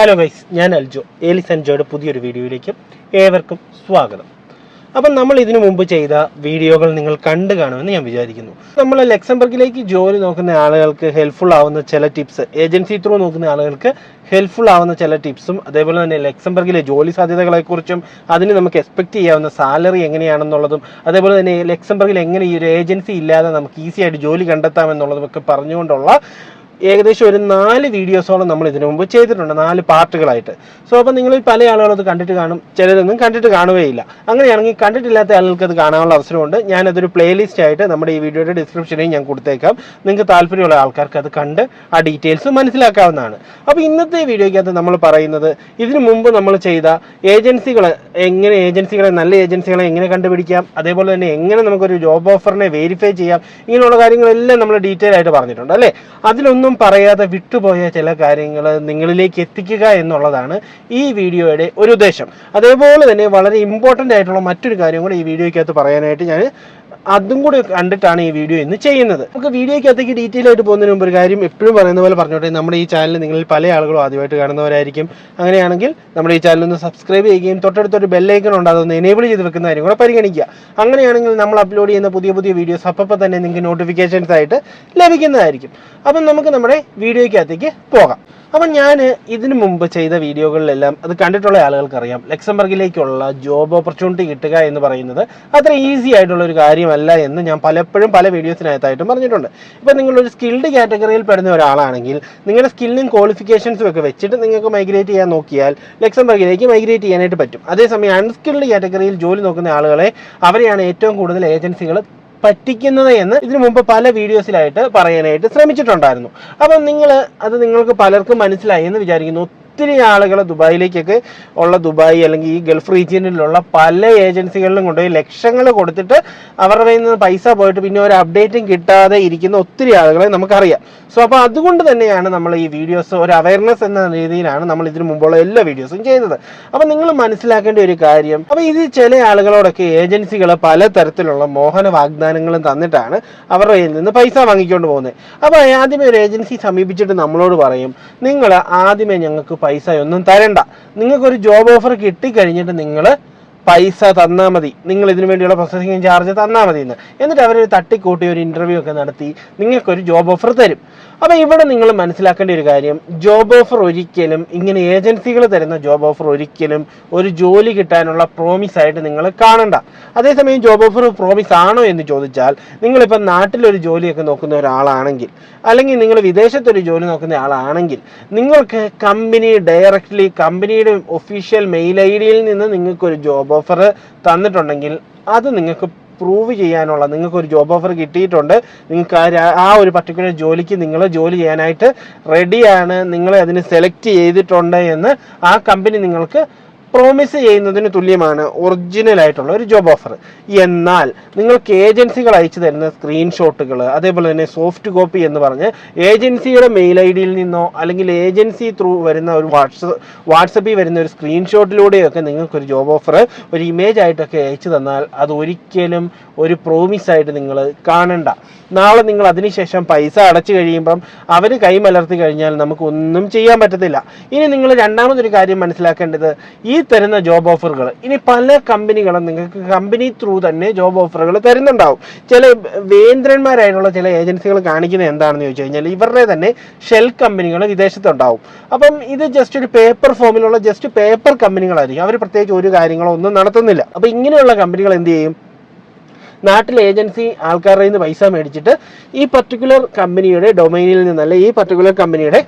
Hello guys, ഞാൻ അൽജോ. ഏലിസ് എൻജോയുടെ പുതിയൊരു വീഡിയോയിലേക്ക് ഏവർക്കും സ്വാഗതം. അപ്പം നമ്മൾ ഇതിനു മുമ്പ് ചെയ്ത വീഡിയോകൾ നിങ്ങൾ കണ്ടു കാണുമെന്ന് ഞാൻ വിചാരിക്കുന്നു. നമ്മൾ ലക്സംബർഗിലേക്ക് ജോലി നോക്കുന്ന ആളുകൾക്ക് ഹെൽപ്ഫുൾ ആവുന്ന ചില ടിപ്സ്, ഏജൻസി ത്രൂ നോക്കുന്ന ആളുകൾക്ക് ഹെൽപ്ഫുൾ ആവുന്ന ചില ടിപ്സും, അതേപോലെ തന്നെ ലക്സംബർഗിലെ ജോലി സാധ്യതകളെക്കുറിച്ചും അതിന് നമുക്ക് എക്സ്പെക്ട് ചെയ്യാവുന്ന സാലറി എങ്ങനെയാണെന്നുള്ളതും, അതേപോലെ തന്നെ ലക്സംബർഗിൽ എങ്ങനെ ഈ ഒരു ഏജൻസി ഇല്ലാതെ നമുക്ക് ഈസി ആയിട്ട് ജോലി കണ്ടെത്താമെന്നുള്ളതും ഒക്കെ പറഞ്ഞുകൊണ്ടുള്ള ഏകദേശം ഒരു 4 വീഡിയോസോളം നമ്മൾ ഇതിനു മുമ്പ് ചെയ്തിട്ടുണ്ട്, 4 പാർട്ടുകളായിട്ട്. സോ അപ്പം നിങ്ങളിൽ പല ആളുകളും അത് കണ്ടിട്ട് കാണും, ചിലരൊന്നും കണ്ടിട്ട് കാണുകയില്ല. അങ്ങനെയാണെങ്കിൽ കണ്ടിട്ടില്ലാത്ത ആളുകൾക്ക് അത് കാണാനുള്ള അവസരമുണ്ട്. ഞാനതൊരു പ്ലേലിസ്റ്റ് ആയിട്ട് നമ്മുടെ ഈ വീഡിയോയുടെ ഡിസ്ക്രിപ്ഷനിൽ ഞാൻ കൊടുത്തേക്കാം. നിങ്ങൾക്ക് താല്പര്യമുള്ള ആൾക്കാർക്ക് അത് കണ്ട് ആ ഡീറ്റെയിൽസ് മനസ്സിലാക്കാവുന്നതാണ്. അപ്പോൾ ഇന്നത്തെ വീഡിയോയ്ക്കകത്ത് നമ്മൾ പറയുന്നത് ഇതിനു മുമ്പ് നമ്മൾ ചെയ്ത ഏജൻസികളെ നല്ല ഏജൻസികളെ എങ്ങനെ കണ്ടുപിടിക്കാം, അതേപോലെ തന്നെ എങ്ങനെ നമുക്കൊരു ജോബ് ഓഫറിനെ വെരിഫൈ ചെയ്യാം, ഇങ്ങനെയുള്ള കാര്യങ്ങളെല്ലാം നമ്മൾ ഡീറ്റെയിൽ ആയിട്ട് പറഞ്ഞിട്ടുണ്ട് അല്ലേ. അതിലൊന്നും പറയാതെ വിട്ടുപോയ ചില കാര്യങ്ങൾ നിങ്ങളിലേക്ക് എത്തിക്കുക എന്നുള്ളതാണ് ഈ വീഡിയോയുടെ ഒരു ഉദ്ദേശം. അതേപോലെ തന്നെ വളരെ ഇമ്പോർട്ടൻ്റ് ആയിട്ടുള്ള മറ്റൊരു കാര്യം കൂടെ ഈ വീഡിയോയ്ക്കകത്ത് പറയാനായിട്ട് ഞാൻ അതും കൂടി കണ്ടിട്ടാണ് ഈ വീഡിയോ ഇന്ന് ചെയ്യുന്നത്. നമുക്ക് വീഡിയോയ്ക്കകത്തേക്ക് ഡീറ്റെയിൽ ആയിട്ട് പോകുന്നതിന് മുമ്പ് ഒരു കാര്യം എപ്പോഴും പറയുന്ന പോലെ പറഞ്ഞോട്ടെ, നമ്മുടെ ഈ ചാനൽ നിങ്ങളിൽ പല ആളുകളും ആദ്യമായിട്ട് കാണുന്നവരായിരിക്കും. അങ്ങനെയാണെങ്കിൽ നമ്മുടെ ഈ ചാനൽ ഒന്ന് സബ്സ്ക്രൈബ് ചെയ്യുകയും തൊട്ടടുത്തൊരു ബെല്ലൈക്കൺ ഉണ്ട്, അതൊന്ന് എനേബിൾ ചെയ്ത് വെക്കുന്ന കാര്യം കൂടെ പരിഗണിക്കുക. അങ്ങനെയാണെങ്കിൽ നമ്മൾ അപ്ലോഡ് ചെയ്യുന്ന പുതിയ പുതിയ വീഡിയോസ് അപ്പോൾ തന്നെ നിങ്ങൾക്ക് നോട്ടിഫിക്കേഷൻസ് ആയിട്ട് ലഭിക്കുന്നതായിരിക്കും. അപ്പം നമുക്ക് നമ്മുടെ വീഡിയോയ്ക്കകത്തേക്ക് പോകാം. അപ്പം ഞാൻ ഇതിനു മുമ്പ് ചെയ്ത വീഡിയോകളിലെല്ലാം അത് കണ്ടിട്ടുള്ള ആളുകൾക്കറിയാം, ലക്സംബർഗിലേക്കുള്ള ജോബ് ഓപ്പർച്യൂണിറ്റി കിട്ടുക എന്ന് പറയുന്നത് അത്ര ഈസി ആയിട്ടുള്ള ഒരു കാര്യമല്ല എന്ന് ഞാൻ പലപ്പോഴും പല വീഡിയോസിനകത്തായിട്ടും പറഞ്ഞിട്ടുണ്ട്. ഇപ്പം നിങ്ങളൊരു സ്കിൽഡ് കാറ്റഗറിയിൽ പെടുന്ന ഒരാളാണെങ്കിൽ നിങ്ങളുടെ സ്കില്ലും ക്വാളിഫിക്കേഷൻസും ഒക്കെ വെച്ചിട്ട് നിങ്ങൾക്ക് മൈഗ്രേറ്റ് ചെയ്യാൻ നോക്കിയാൽ ലക്സംബർഗിലേക്ക് മൈഗ്രേറ്റ് ചെയ്യാനായിട്ട് പറ്റും. അതേസമയം അൺസ്കിൽഡ് കാറ്റഗറിയിൽ ജോലി നോക്കുന്ന ആളുകളെ അവരെയാണ് ഏറ്റവും കൂടുതൽ ഏജൻസികൾ പറ്റിക്കുന്നത് എന്ന് ഇതിനു മുമ്പ് പല വീഡിയോസിലായിട്ട് പറയാനായിട്ട് ശ്രമിച്ചിട്ടുണ്ടായിരുന്നു. അപ്പം നിങ്ങൾക്ക് പലർക്കും മനസ്സിലായി എന്ന് വിചാരിക്കുന്നു. ഒത്തിരി ആളുകൾ ദുബായിലേക്കൊക്കെ ദുബായ് അല്ലെങ്കിൽ ഈ ഗൾഫ് റീജിയനിലുള്ള പല ഏജൻസികളിലും കൊണ്ടുപോയി ലക്ഷങ്ങൾ കൊടുത്തിട്ട് അവരുടെ കയ്യിൽ നിന്ന് പൈസ പോയിട്ട് പിന്നെ ഒരു അപ്ഡേറ്റും കിട്ടാതെ ഇരിക്കുന്ന ഒത്തിരി ആളുകളെ നമുക്കറിയാം. സോ അപ്പോൾ അതുകൊണ്ട് തന്നെയാണ് നമ്മൾ ഈ വീഡിയോസ് ഒരു അവയർനെസ് എന്ന രീതിയിലാണ് നമ്മൾ ഇതിനു മുമ്പുള്ള എല്ലാ വീഡിയോസും ചെയ്തത്. അപ്പം നിങ്ങൾ മനസ്സിലാക്കേണ്ട ഒരു കാര്യം, അപ്പോൾ ഇത് ചില ആളുകളോടൊക്കെ ഏജൻസികൾ പലതരത്തിലുള്ള മോഹന വാഗ്ദാനങ്ങളും തന്നിട്ടാണ് അവരുടെ കയ്യിൽ നിന്ന് പൈസ വാങ്ങിക്കൊണ്ട് പോകുന്നത്. അപ്പോൾ ആദ്യമേ ഒരു ഏജൻസി സമീപിച്ചിട്ട് നമ്മളോട് പറയും, നിങ്ങൾ ആദ്യമേ ഞങ്ങൾക്ക് പൈസ ഒന്നും തരണ്ട, നിങ്ങൾക്കൊരു ജോബ് ഓഫർ കിട്ടിക്കഴിഞ്ഞിട്ട് നിങ്ങൾ പൈസ തന്നാൽ മതി, നിങ്ങൾ ഇതിനു വേണ്ടിയുള്ള പ്രോസസ്സിംഗ് ചാർജ് തന്നാൽ മതി എന്നിട്ട് അവരൊരു തട്ടിക്കൂട്ടി ഒരു ഇൻ്റർവ്യൂ ഒക്കെ നടത്തി നിങ്ങൾക്കൊരു ജോബ് ഓഫർ തരും. അപ്പം ഇവിടെ നിങ്ങൾ മനസ്സിലാക്കേണ്ട ഒരു കാര്യം, ജോബ് ഓഫർ ഒരിക്കലും ഇങ്ങനെ ഏജൻസികൾ തരുന്ന ജോബ് ഓഫർ ഒരിക്കലും ഒരു ജോലി കിട്ടാനുള്ള പ്രോമിസ് ആയിട്ട് നിങ്ങൾ കാണണ്ട. അതേസമയം ജോബ് ഓഫർ പ്രോമിസ് ആണോ എന്ന് ചോദിച്ചാൽ, നിങ്ങളിപ്പം നാട്ടിലൊരു ജോലിയൊക്കെ നോക്കുന്ന ഒരാളാണെങ്കിൽ, അല്ലെങ്കിൽ നിങ്ങൾ വിദേശത്തൊരു ജോലി നോക്കുന്ന ആളാണെങ്കിൽ, നിങ്ങൾക്ക് കമ്പനിയുടെ ഒഫീഷ്യൽ മെയിൽ ID-യിൽ നിന്ന് നിങ്ങൾക്കൊരു ജോബ് ഓഫർ തന്നിട്ടുണ്ടെങ്കിൽ അത് നിങ്ങൾക്ക് പ്രൂവ് ചെയ്യാനുള്ള, നിങ്ങൾക്കൊരു ജോബ് ഓഫർ കിട്ടിയിട്ടുണ്ട്, നിങ്ങൾക്ക് ആ ഒരു പർട്ടിക്കുലർ ജോലിക്ക് നിങ്ങൾ ജോലി ചെയ്യാനായിട്ട് റെഡിയാണ്, നിങ്ങളെ അതിന് സെലക്ട് ചെയ്തിട്ടുണ്ട് എന്ന് ആ കമ്പനി നിങ്ങൾക്ക് പ്രോമിസ് ചെയ്യുന്നതിന് തുല്യമാണ് ഒറിജിനൽ ആയിട്ടുള്ള ഒരു ജോബ് ഓഫർ. എന്നാൽ നിങ്ങൾക്ക് ഏജൻസികൾ അയച്ചു തരുന്ന സ്ക്രീൻഷോട്ടുകൾ, അതേപോലെ തന്നെ സോഫ്റ്റ് കോപ്പി എന്ന് പറഞ്ഞ് ഏജൻസിയുടെ മെയിൽ ID-യിൽ നിന്നോ അല്ലെങ്കിൽ ഏജൻസി ത്രൂ വരുന്ന ഒരു വാട്സപ്പിൽ വരുന്ന ഒരു സ്ക്രീൻഷോട്ടിലൂടെയൊക്കെ നിങ്ങൾക്കൊരു ജോബ് ഓഫർ ഒരു ഇമേജ് ആയിട്ടൊക്കെ അയച്ചു തന്നാൽ അത് ഒരിക്കലും ഒരു പ്രോമിസായിട്ട് നിങ്ങൾ കാണണ്ട. നാളെ നിങ്ങൾ അതിനുശേഷം പൈസ അടച്ചു കഴിയുമ്പം അവർ കൈമലർത്തി കഴിഞ്ഞാൽ നമുക്കൊന്നും ചെയ്യാൻ പറ്റത്തില്ല. ഇനി നിങ്ങൾ രണ്ടാമതൊരു കാര്യം മനസ്സിലാക്കേണ്ടത്, ഈ തരുന്ന ജോബ് ഓഫറുകൾ ഇനി പല കമ്പനികളും നിങ്ങൾക്ക് കമ്പനി ത്രൂ തന്നെ ജോബ് ഓഫറുകൾ തരുന്നുണ്ടാവും. ചില വേന്ദ്രന്മാരായിട്ടുള്ള ചില ഏജൻസികൾ കാണിക്കുന്നത് എന്താണെന്ന് ചോദിച്ചു കഴിഞ്ഞാൽ, ഇവരുടെ തന്നെ ഷെൽ കമ്പനികൾ വിദേശത്തുണ്ടാവും. അപ്പം ഇത് ജസ്റ്റ് ഒരു പേപ്പർ ഫോമിലുള്ള പേപ്പർ കമ്പനികളായിരിക്കും, അവർ പ്രത്യേകിച്ച് ഒരു കാര്യങ്ങളോ ഒന്നും നടത്തുന്നില്ല. അപ്പം ഇങ്ങനെയുള്ള കമ്പനികൾ എന്ത് ചെയ്യും, നാട്ടിൽ ഏജൻസി ആൾക്കാരുടെ നിന്ന് പൈസ മേടിച്ചിട്ട് ഈ പർട്ടിക്കുലർ കമ്പനിയുടെ ഡൊമൈനിൽ നിന്നല്ല, ഈ പർട്ടിക്കുലർ കമ്പനിയുടെ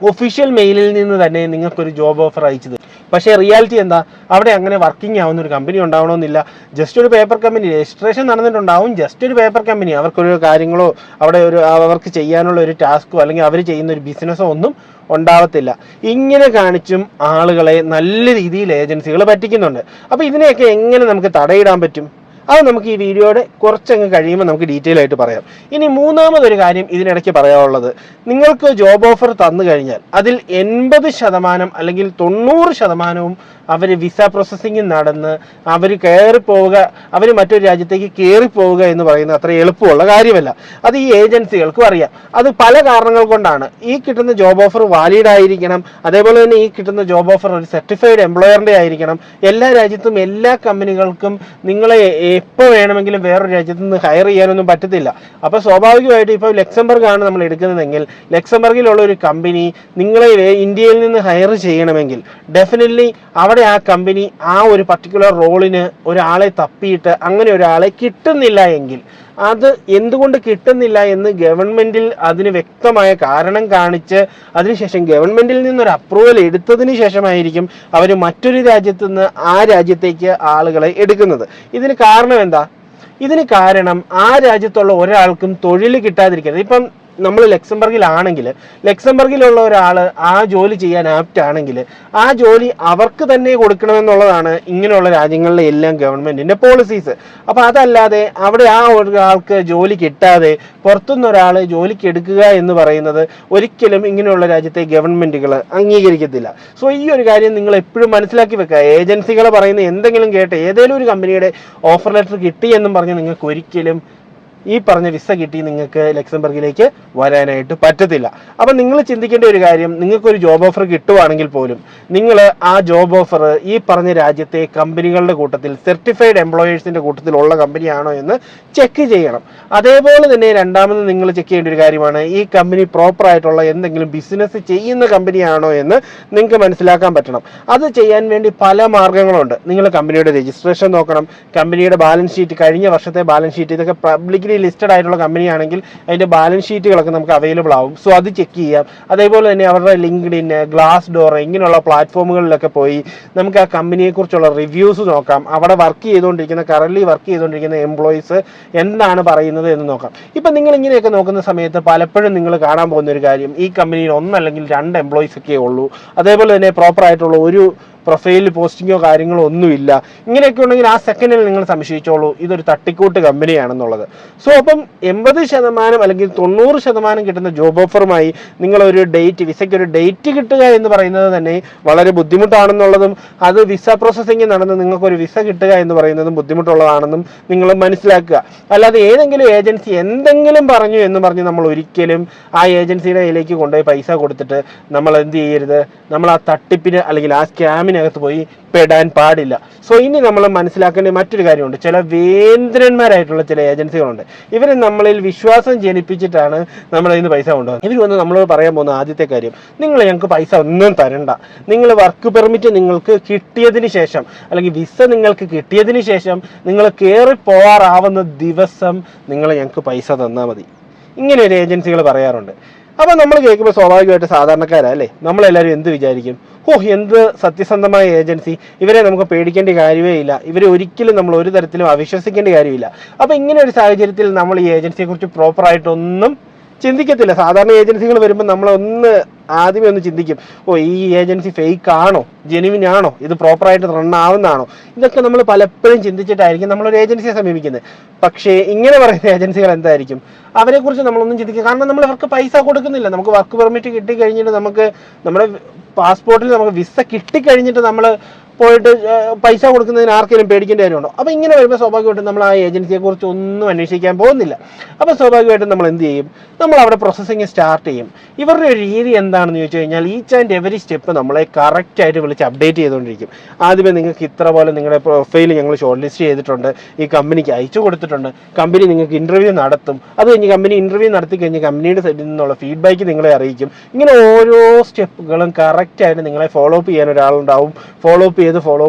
ഒഫീഷ്യൽ മെയിലിൽ നിന്ന് തന്നെ നിങ്ങൾക്കൊരു ജോബ് ഓഫർ അയച്ചത്. പക്ഷേ റിയാലിറ്റി എന്താ, അവിടെ അങ്ങനെ വർക്കിംഗ് ആവുന്ന ഒരു കമ്പനി ഉണ്ടാവണമെന്നില്ല. ജസ്റ്റ് ഒരു പേപ്പർ കമ്പനി, രജിസ്ട്രേഷൻ നടന്നിട്ടുണ്ടാവും, ജസ്റ്റ് ഒരു പേപ്പർ കമ്പനി, അവർക്കൊരു കാര്യങ്ങളോ അവിടെ അവർക്ക് ചെയ്യാനുള്ള ഒരു ടാസ്കോ അല്ലെങ്കിൽ അവർ ചെയ്യുന്ന ഒരു ബിസിനസ്സോ ഒന്നും ഉണ്ടാവത്തില്ല. ഇങ്ങനെ കാണിച്ചും ആളുകളെ നല്ല രീതിയിൽ ഏജൻസികൾ പറ്റിക്കുന്നുണ്ട്. അപ്പോൾ ഇതിനെയൊക്കെ എങ്ങനെ നമുക്ക് തടയിടാൻ പറ്റും? അത് നമുക്ക് ഈ വീഡിയോയുടെ കുറച്ചങ്ങ് കഴിയുമ്പോൾ നമുക്ക് ഡീറ്റെയിൽ ആയിട്ട് പറയാം. ഇനി മൂന്നാമതൊരു കാര്യം ഇതിനിടയ്ക്ക് പറയാനുള്ളത്, നിങ്ങൾക്ക് ജോബ് ഓഫർ തന്നു കഴിഞ്ഞാൽ അതിൽ 80% അല്ലെങ്കിൽ 90% അവർ വിസ പ്രോസസ്സിങ് നടന്ന് അവർ കയറിപ്പോവുക, അവർ മറ്റൊരു രാജ്യത്തേക്ക് കയറിപ്പോവുക എന്ന് പറയുന്നത് അത്ര എളുപ്പമുള്ള കാര്യമല്ല. അത് ഈ ഏജൻസികൾക്കും അറിയാം. അത് പല കാരണങ്ങൾ കൊണ്ടാണ്. ഈ കിട്ടുന്ന ജോബ് ഓഫർ വാലിഡ് ആയിരിക്കണം, അതേപോലെ തന്നെ ഈ കിട്ടുന്ന ജോബ് ഓഫർ ഒരു സർട്ടിഫൈഡ് എംപ്ലോയറിൻ്റെ ആയിരിക്കണം. എല്ലാ രാജ്യത്തും എല്ലാ കമ്പനികൾക്കും നിങ്ങളെ എപ്പോൾ വേണമെങ്കിലും വേറൊരു രാജ്യത്ത് നിന്ന് ഹയർ ചെയ്യാനൊന്നും പറ്റത്തില്ല. അപ്പോൾ സ്വാഭാവികമായിട്ട് ഇപ്പോൾ ലക്സംബർഗ് ആണ് നമ്മൾ എടുക്കുന്നതെങ്കിൽ ലക്സംബർഗിലുള്ള ഒരു കമ്പനി നിങ്ങളെ ഇന്ത്യയിൽ നിന്ന് ഹയർ ചെയ്യണമെങ്കിൽ ഡെഫിനറ്റ്ലി അവിടെ ആ കമ്പനി ആ ഒരു പർട്ടിക്കുലർ റോളിന് ഒരാളെ തപ്പിയിട്ട് അങ്ങനെ ഒരാളെ കിട്ടുന്നില്ല എങ്കിൽ അത് എന്തുകൊണ്ട് കിട്ടുന്നില്ല എന്ന് ഗവൺമെന്റിൽ അതിന് വ്യക്തമായ കാരണം കാണിച്ച് അതിനുശേഷം ഗവൺമെന്റിൽ നിന്നൊരു അപ്രൂവൽ എടുത്തതിന് ശേഷമായിരിക്കും അവർ മറ്റൊരു രാജ്യത്തു നിന്ന് ആ രാജ്യത്തേക്ക് ആളുകളെ എടുക്കുന്നത്. ഇതിന് കാരണം എന്താ? ഇതിന് കാരണം ആ രാജ്യത്തുള്ള ഒരാൾക്കും തൊഴിൽ കിട്ടാതിരിക്കുന്നത്. ഇപ്പം നമ്മൾ ലക്സംബർഗിലുള്ള ഒരാൾ ആ ജോലി ചെയ്യാൻ ആപ്റ്റ് ആണെങ്കിൽ ആ ജോലി അവർക്ക് തന്നെ കൊടുക്കണമെന്നുള്ളതാണ് ഇങ്ങനെയുള്ള രാജ്യങ്ങളിലെ എല്ലാം ഗവൺമെന്റിന്റെ പോളിസീസ്. അപ്പോൾ അതല്ലാതെ അവിടെ ആ ഒരാൾക്ക് ജോലി കിട്ടാതെ പുറത്തുനിന്ന് ഒരാൾ ജോലിക്ക് എടുക്കുക എന്ന് പറയുന്നത് ഒരിക്കലും ഇങ്ങനെയുള്ള രാജ്യത്തെ ഗവൺമെന്റുകൾ അംഗീകരിക്കത്തില്ല. സോ ഈ ഒരു കാര്യം നിങ്ങൾ എപ്പോഴും മനസ്സിലാക്കി വെക്കുക. ഏജൻസികൾ പറയുന്ന എന്തെങ്കിലും കേട്ട് ഏതെങ്കിലും ഒരു കമ്പനിയുടെ ഓഫർ ലെറ്റർ കിട്ടി എന്നും പറഞ്ഞ് നിങ്ങൾക്ക് ഒരിക്കലും ഈ പറഞ്ഞ വിസ കിട്ടി നിങ്ങൾക്ക് ലക്സംബർഗിലേക്ക് വരാനായിട്ട് പറ്റത്തില്ല. അപ്പം നിങ്ങൾ ചിന്തിക്കേണ്ട ഒരു കാര്യം, നിങ്ങൾക്കൊരു ജോബ് ഓഫർ കിട്ടുവാണെങ്കിൽ പോലും നിങ്ങൾ ആ ജോബ് ഓഫർ ഈ പറഞ്ഞ രാജ്യത്തെ കമ്പനികളുടെ കൂട്ടത്തിൽ സർട്ടിഫൈഡ് എംപ്ലോയേഴ്സിൻ്റെ കൂട്ടത്തിലുള്ള കമ്പനിയാണോ എന്ന് ചെക്ക് ചെയ്യണം. അതേപോലെ തന്നെ രണ്ടാമത് നിങ്ങൾ ചെക്ക് ചെയ്യേണ്ട ഒരു കാര്യമാണ്, ഈ കമ്പനി പ്രോപ്പറായിട്ടുള്ള എന്തെങ്കിലും ബിസിനസ് ചെയ്യുന്ന കമ്പനിയാണോ എന്ന് നിങ്ങൾക്ക് മനസ്സിലാക്കാൻ പറ്റണം. അത് ചെയ്യാൻ വേണ്ടി പല മാർഗ്ഗങ്ങളുണ്ട്. നിങ്ങൾ കമ്പനിയുടെ രജിസ്ട്രേഷൻ നോക്കണം, കമ്പനിയുടെ ബാലൻസ് ഷീറ്റ്, കഴിഞ്ഞ വർഷത്തെ ബാലൻസ് ഷീറ്റ്, ഇതൊക്കെ പബ്ലിക്കലി ലിസ്റ്റഡ് ആയിട്ടുള്ള കമ്പനിയാണെങ്കിൽ അതിന്റെ ബാലൻസ് ഷീറ്റുകളൊക്കെ നമുക്ക് അവൈലബിൾ ആവും. സോ അത് ചെക്ക് ചെയ്യാം. അതേപോലെ തന്നെ അവരുടെ ലിങ്ക്ഡിൻ, ഗ്ലാസ് ഡോർ ഇങ്ങനെയുള്ള പ്ലാറ്റ്ഫോമുകളിലൊക്കെ പോയി നമുക്ക് ആ കമ്പനിയെക്കുറിച്ചുള്ള റിവ്യൂസ് നോക്കാം. അവിടെ കറന്റ് വർക്ക് ചെയ്തുകൊണ്ടിരിക്കുന്ന എംപ്ലോയീസ് എന്താണ് പറയുന്നത് എന്ന് നോക്കാം. ഇപ്പം നിങ്ങൾ ഇങ്ങനെയൊക്കെ നോക്കുന്ന സമയത്ത് പലപ്പോഴും നിങ്ങൾ കാണാൻ പോകുന്ന ഒരു കാര്യം, ഈ കമ്പനിയിൽ 1 അല്ലെങ്കിൽ 2 എംപ്ലോയീസ് ഒക്കെ ഉള്ളൂ. അതേപോലെ തന്നെ പ്രോപ്പറായിട്ടുള്ള ഒരു പ്രൊഫൈലിൽ പോസ്റ്റിങ്ങോ കാര്യങ്ങളോ ഒന്നുമില്ല. ഇങ്ങനെയൊക്കെ ഉണ്ടെങ്കിൽ ആ സെക്കൻഡിൽ നിങ്ങൾ സംശയിച്ചോളൂ ഇതൊരു തട്ടിക്കൂട്ട് കമ്പനിയാണെന്നുള്ളത്. സോ അപ്പം 80% അല്ലെങ്കിൽ 90% കിട്ടുന്ന ജോബ് ഓഫറുമായി നിങ്ങളൊരു വിസയ്ക്ക് ഒരു ഡേറ്റ് കിട്ടുക എന്ന് പറയുന്നത് തന്നെ വളരെ ബുദ്ധിമുട്ടാണെന്നുള്ളതും അത് വിസ പ്രോസസ്സിങ് നടന്ന് നിങ്ങൾക്കൊരു വിസ കിട്ടുക എന്ന് പറയുന്നതും ബുദ്ധിമുട്ടുള്ളതാണെന്നും നിങ്ങൾ മനസ്സിലാക്കുക. അല്ലാതെ ഏതെങ്കിലും ഏജൻസി എന്തെങ്കിലും പറഞ്ഞു എന്ന് പറഞ്ഞ് നമ്മൾ ഒരിക്കലും ആ ഏജൻസിയുടെ കയ്യിലേക്ക് കൊണ്ടുപോയി പൈസ കൊടുത്തിട്ട് നമ്മൾ എന്ത് ചെയ്യരുത്, നമ്മൾ ആ തട്ടിപ്പിന് അല്ലെങ്കിൽ ആ സ്കാമിനകത്ത് പോയി പെടാൻ പാടില്ല. സോ ഇനി നമ്മൾ മനസ്സിലാക്കേണ്ട മറ്റൊരു കാര്യമുണ്ട്. ചില വേന്ദ്രന്മാരായിട്ടുള്ള ചില ഏജൻസികളുണ്ട്. ഇവർ നമ്മളിൽ വിശ്വാസം ജനിപ്പിച്ചിട്ടാണ് നമ്മളതിൽ നിന്ന് പൈസ കൊണ്ടുപോകുന്നത്. ഇവർ വന്ന് നമ്മളോട് പറയാൻ പോകുന്ന ആദ്യത്തെ കാര്യം, നിങ്ങൾ ഞങ്ങൾക്ക് പൈസ ഒന്നും തരണ്ട, നിങ്ങൾ വർക്ക് പെർമിറ്റ് നിങ്ങൾക്ക് കിട്ടിയതിന് ശേഷം അല്ലെങ്കിൽ വിസ നിങ്ങൾക്ക് കിട്ടിയതിന് ശേഷം നിങ്ങൾ കയറി പോവാറാവുന്ന ദിവസം നിങ്ങൾ ഞങ്ങൾക്ക് പൈസ തന്നാൽ മതി. ഇങ്ങനെ ഒരു ഏജൻസികൾ പറയാറുണ്ട്. അപ്പം നമ്മൾ കേൾക്കുമ്പോൾ സ്വാഭാവികമായിട്ട് സാധാരണക്കാരല്ലേ നമ്മളെല്ലാവരും എന്ത് വിചാരിക്കും? എന്ത് സത്യസന്ധമായ ഏജൻസി, ഇവരെ നമുക്ക് പേടിക്കേണ്ട കാര്യമേ ഇല്ല, ഇവരെ ഒരിക്കലും നമ്മൾ ഒരു തരത്തിലും അവിശ്വസിക്കേണ്ട കാര്യമില്ല. അപ്പം ഇങ്ങനെ ഒരു സാഹചര്യത്തിൽ നമ്മൾ ഈ ഏജൻസിയെക്കുറിച്ച് പ്രോപ്പറായിട്ടൊന്നും ചിന്തിക്കത്തില്ല. സാധാരണ ഏജൻസികൾ വരുമ്പോൾ നമ്മളൊന്ന് ആദ്യമേ ഒന്ന് ചിന്തിക്കും, ഈ ഏജൻസി ഫേക്ക് ആണോ, ജെനുവിൻ ആണോ, ഇത് പ്രോപ്പറായിട്ട് റൺ ആവുന്നതാണോ, ഇതൊക്കെ നമ്മൾ പലപ്പോഴും ചിന്തിച്ചിട്ടായിരിക്കും നമ്മളൊരു ഏജൻസിയെ സമീപിക്കുന്നത്. പക്ഷേ ഇങ്ങനെ പറയുന്ന ഏജൻസികൾ എന്തായിരിക്കും, അവരെക്കുറിച്ച് നമ്മളൊന്നും ചിന്തിക്കുക. കാരണം നമ്മൾ അവർക്ക് പൈസ കൊടുക്കുന്നില്ല. നമുക്ക് വർക്ക് പെർമിറ്റ് കിട്ടിക്കഴിഞ്ഞിട്ട് നമുക്ക് നമ്മുടെ പാസ്പോർട്ടിൽ നമുക്ക് വിസ കിട്ടിക്കഴിഞ്ഞിട്ട് നമ്മൾ പോയിട്ട് പൈസ കൊടുക്കുന്നതിന് ആർക്കെങ്കിലും പേടിക്കേണ്ട കാര്യമുണ്ടോ? അപ്പോൾ ഇങ്ങനെ വരുമ്പോൾ സ്വാഭാവികമായിട്ടും നമ്മൾ ആ ഏജൻസിയെക്കുറിച്ച് ഒന്നും അന്വേഷിക്കാൻ പോകുന്നില്ല. അപ്പോൾ സ്വാഭാവികമായിട്ടും നമ്മൾ എന്ത് ചെയ്യും, നമ്മൾ അവിടെ പ്രോസസ്സിങ് സ്റ്റാർട്ട് ചെയ്യും. ഇവരുടെ ഒരു രീതി എന്താണെന്ന് ചോദിച്ചു കഴിഞ്ഞാൽ ഈച്ച് ആൻഡ് എവരി സ്റ്റെപ്പ് നമ്മളെ കറക്റ്റായിട്ട് വിളിച്ച് അപ്ഡേറ്റ് ചെയ്തുകൊണ്ടിരിക്കും. ആദ്യമേ നിങ്ങൾക്ക് ഇത്ര പോലെ നിങ്ങളുടെ പ്രൊഫൈൽ ഞങ്ങൾ ഷോർട്ട് ലിസ്റ്റ് ചെയ്തിട്ടുണ്ട്, ഈ കമ്പനിക്ക് അയച്ചു കൊടുത്തിട്ടുണ്ട്, കമ്പനി നിങ്ങൾക്ക് ഇൻ്റർവ്യൂ നടത്തും, അത് കഴിഞ്ഞ് കമ്പനി ഇൻ്റർവ്യൂ നടത്തി കഴിഞ്ഞ് കമ്പനിയുടെ സൈഡിൽ നിന്നുള്ള ഫീഡ്ബാക്ക് നിങ്ങളെ അറിയിക്കും. ഇങ്ങനെ ഓരോ സ്റ്റെപ്പുകളും കറക്റ്റായിട്ട് നിങ്ങളെ ഫോളോ അപ്പ് ചെയ്യാൻ ഒരാളുണ്ടാവും. ഫോളോ അപ്പ് ചെയ്ത്